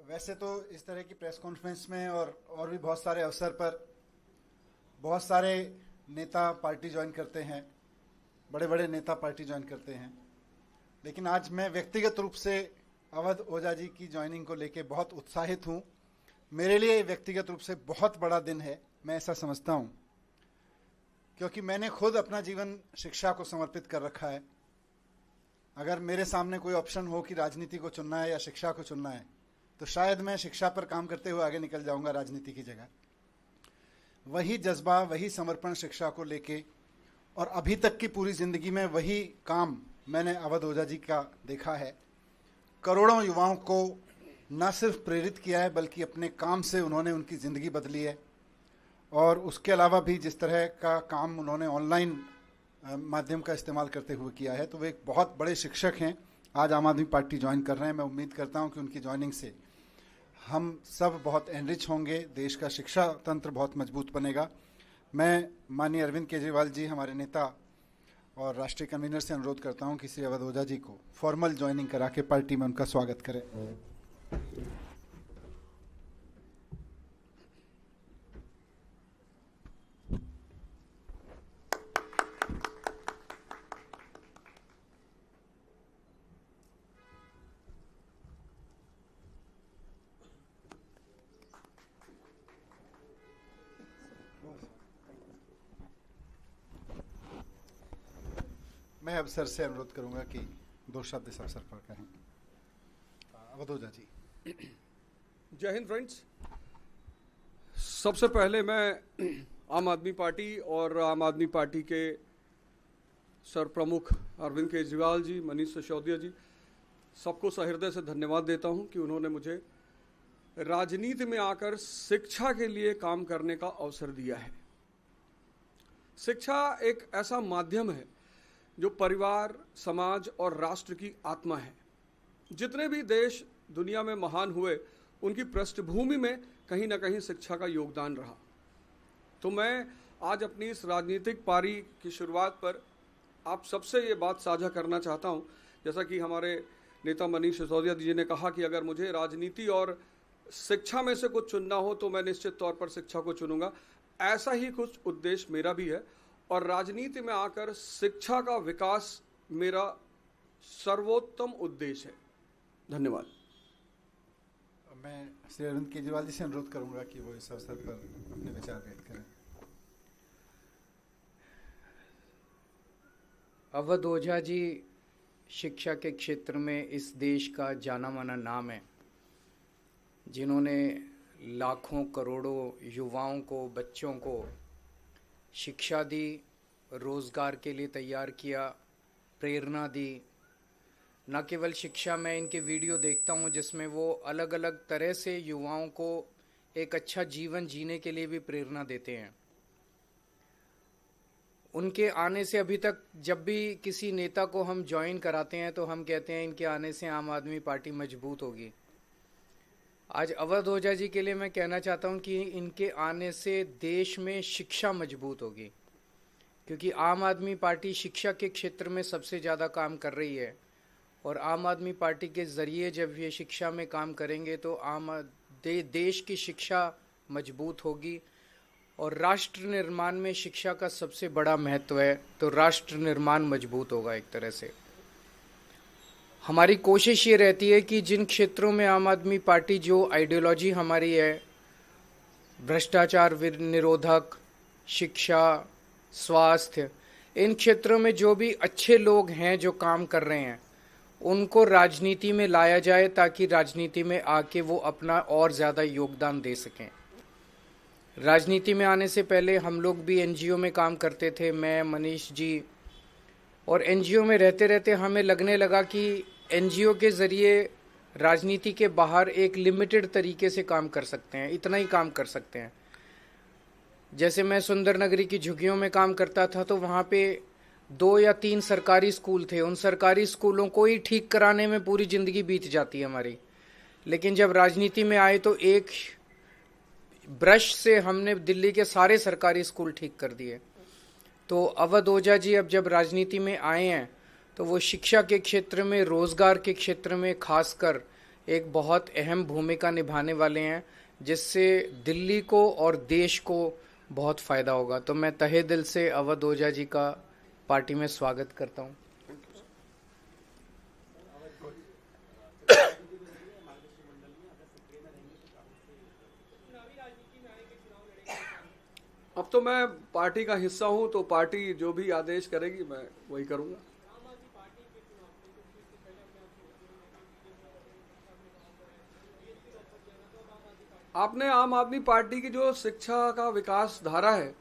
वैसे तो इस तरह की प्रेस कॉन्फ्रेंस में और भी बहुत सारे अवसर पर बहुत सारे नेता पार्टी ज्वाइन करते हैं, बड़े बड़े नेता पार्टी ज्वाइन करते हैं। लेकिन आज मैं व्यक्तिगत रूप से अवध ओझा जी की ज्वाइनिंग को लेके बहुत उत्साहित हूँ। मेरे लिए व्यक्तिगत रूप से बहुत बड़ा दिन है, मैं ऐसा समझता हूँ, क्योंकि मैंने खुद अपना जीवन शिक्षा को समर्पित कर रखा है। अगर मेरे सामने कोई ऑप्शन हो कि राजनीति को चुनना है या शिक्षा को चुनना है, तो शायद मैं शिक्षा पर काम करते हुए आगे निकल जाऊंगा राजनीति की जगह। वही जज्बा, वही समर्पण शिक्षा को लेके, और अभी तक की पूरी जिंदगी में वही काम मैंने अवध ओझा जी का देखा है। करोड़ों युवाओं को न सिर्फ प्रेरित किया है, बल्कि अपने काम से उन्होंने उनकी ज़िंदगी बदली है। और उसके अलावा भी जिस तरह का काम उन्होंने ऑनलाइन माध्यम का इस्तेमाल करते हुए किया है, तो वे एक बहुत बड़े शिक्षक हैं। आज आम आदमी पार्टी ज्वाइन कर रहे हैं। मैं उम्मीद करता हूं कि उनकी ज्वाइनिंग से हम सब बहुत एनरिच होंगे, देश का शिक्षा तंत्र बहुत मजबूत बनेगा। मैं माननीय अरविंद केजरीवाल जी, हमारे नेता और राष्ट्रीय कन्वीनर, से अनुरोध करता हूं कि श्री अवध ओझा जी को फॉर्मल ज्वाइनिंग करा के पार्टी में उनका स्वागत करें। मैं अब सर से अनुरोध करूंगा कि 2 शब्द इस अवसर पर कहें। अवध ओझा जी। जय हिंद फ्रेंड्स। सबसे पहले मैं आम आदमी पार्टी और आम आदमी पार्टी के सर प्रमुख अरविंद केजरीवाल जी, मनीष सिसोदिया जी, सबको सहृदय से धन्यवाद देता हूं कि उन्होंने मुझे राजनीति में आकर शिक्षा के लिए काम करने का अवसर दिया है। शिक्षा एक ऐसा माध्यम है जो परिवार, समाज और राष्ट्र की आत्मा है। जितने भी देश दुनिया में महान हुए, उनकी पृष्ठभूमि में कहीं ना कहीं शिक्षा का योगदान रहा। तो मैं आज अपनी इस राजनीतिक पारी की शुरुआत पर आप सबसे ये बात साझा करना चाहता हूँ। जैसा कि हमारे नेता मनीष सिसोदिया जी ने कहा कि अगर मुझे राजनीति और शिक्षा में से कुछ चुनना हो तो मैं निश्चित तौर पर शिक्षा को चुनूंगा। ऐसा ही कुछ उद्देश्य मेरा भी है, और राजनीति में आकर शिक्षा का विकास मेरा सर्वोत्तम उद्देश्य है। धन्यवाद। मैं श्री अरविंद केजरीवाल जी से अनुरोध करूंगा कि वो इस अवसर पर अपने विचार व्यक्त करें। अवध ओझा जी शिक्षा के क्षेत्र में इस देश का जाना माना नाम है, जिन्होंने लाखों करोड़ों युवाओं को, बच्चों को शिक्षा दी, रोज़गार के लिए तैयार किया, प्रेरणा दी। न केवल शिक्षा, मैं इनके वीडियो देखता हूँ जिसमें वो अलग अलग तरह से युवाओं को एक अच्छा जीवन जीने के लिए भी प्रेरणा देते हैं। उनके आने से अभी तक जब भी किसी नेता को हम ज्वाइन कराते हैं तो हम कहते हैं इनके आने से आम आदमी पार्टी मजबूत होगी। आज अवध ओझा जी के लिए मैं कहना चाहता हूं कि इनके आने से देश में शिक्षा मजबूत होगी, क्योंकि आम आदमी पार्टी शिक्षा के क्षेत्र में सबसे ज़्यादा काम कर रही है। और आम आदमी पार्टी के ज़रिए जब ये शिक्षा में काम करेंगे तो देश की शिक्षा मजबूत होगी। और राष्ट्र निर्माण में शिक्षा का सबसे बड़ा महत्व है, तो राष्ट्र निर्माण मजबूत होगा एक तरह से। हमारी कोशिश ये रहती है कि जिन क्षेत्रों में आम आदमी पार्टी, जो आइडियोलॉजी हमारी है, भ्रष्टाचार निरोधक, शिक्षा, स्वास्थ्य, इन क्षेत्रों में जो भी अच्छे लोग हैं जो काम कर रहे हैं, उनको राजनीति में लाया जाए ताकि राजनीति में आके वो अपना और ज़्यादा योगदान दे सकें। राजनीति में आने से पहले हम लोग भी एनजीओ में काम करते थे, मैं, मनीष जी, और एनजीओ में रहते रहते हमें लगने लगा कि एनजीओ के ज़रिए राजनीति के बाहर एक लिमिटेड तरीके से काम कर सकते हैं, इतना ही काम कर सकते हैं। जैसे मैं सुंदर नगरी की झुग्गियों में काम करता था तो वहाँ पे 2 या 3 सरकारी स्कूल थे। उन सरकारी स्कूलों को ही ठीक कराने में पूरी ज़िंदगी बीत जाती है हमारी। लेकिन जब राजनीति में आए तो एक ब्रश से हमने दिल्ली के सारे सरकारी स्कूल ठीक कर दिए। तो अवध ओझा जी अब जब राजनीति में आए हैं तो वो शिक्षा के क्षेत्र में, रोज़गार के क्षेत्र में खासकर एक बहुत अहम भूमिका निभाने वाले हैं, जिससे दिल्ली को और देश को बहुत फायदा होगा। तो मैं तहे दिल से अवध ओझा जी का पार्टी में स्वागत करता हूं। अब तो मैं पार्टी का हिस्सा हूं, तो पार्टी जो भी आदेश करेगी मैं वही करूंगा। आपने आम आदमी पार्टी की जो शिक्षा का विकास धारा है,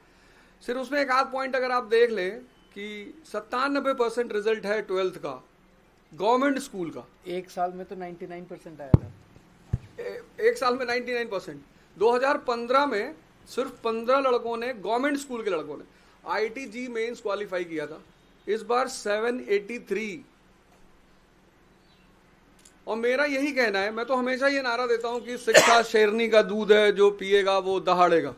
सिर्फ उसमें एक आध पॉइंट अगर आप देख लें कि 97% रिजल्ट है 12th का गवर्नमेंट स्कूल का। एक साल में तो 99% आया था। एक साल में 99%। 2015 में सिर्फ 15 लड़कों ने, गवर्नमेंट स्कूल के लड़कों ने IIT मेंस क्वालिफाई किया था। इस बार 783। और मेरा यही कहना है, मैं तो हमेशा ये नारा देता हूं कि शिक्षा शेरनी का दूध है, जो पिएगा वो दहाड़ेगा।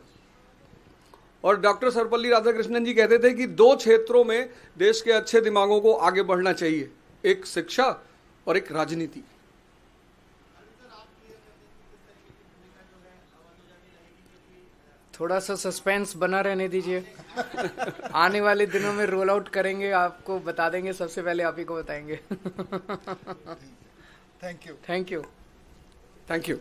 और डॉक्टर सर्वपल्ली राधाकृष्णन जी कहते थे कि 2 क्षेत्रों में देश के अच्छे दिमागों को आगे बढ़ना चाहिए, एक शिक्षा और एक राजनीति। थोड़ा सा सस्पेंस बना रहने दीजिए। आने वाले दिनों में रोल आउट करेंगे, आपको बता देंगे, सबसे पहले आप ही को बताएंगे। Thank you. Thank you. Thank you.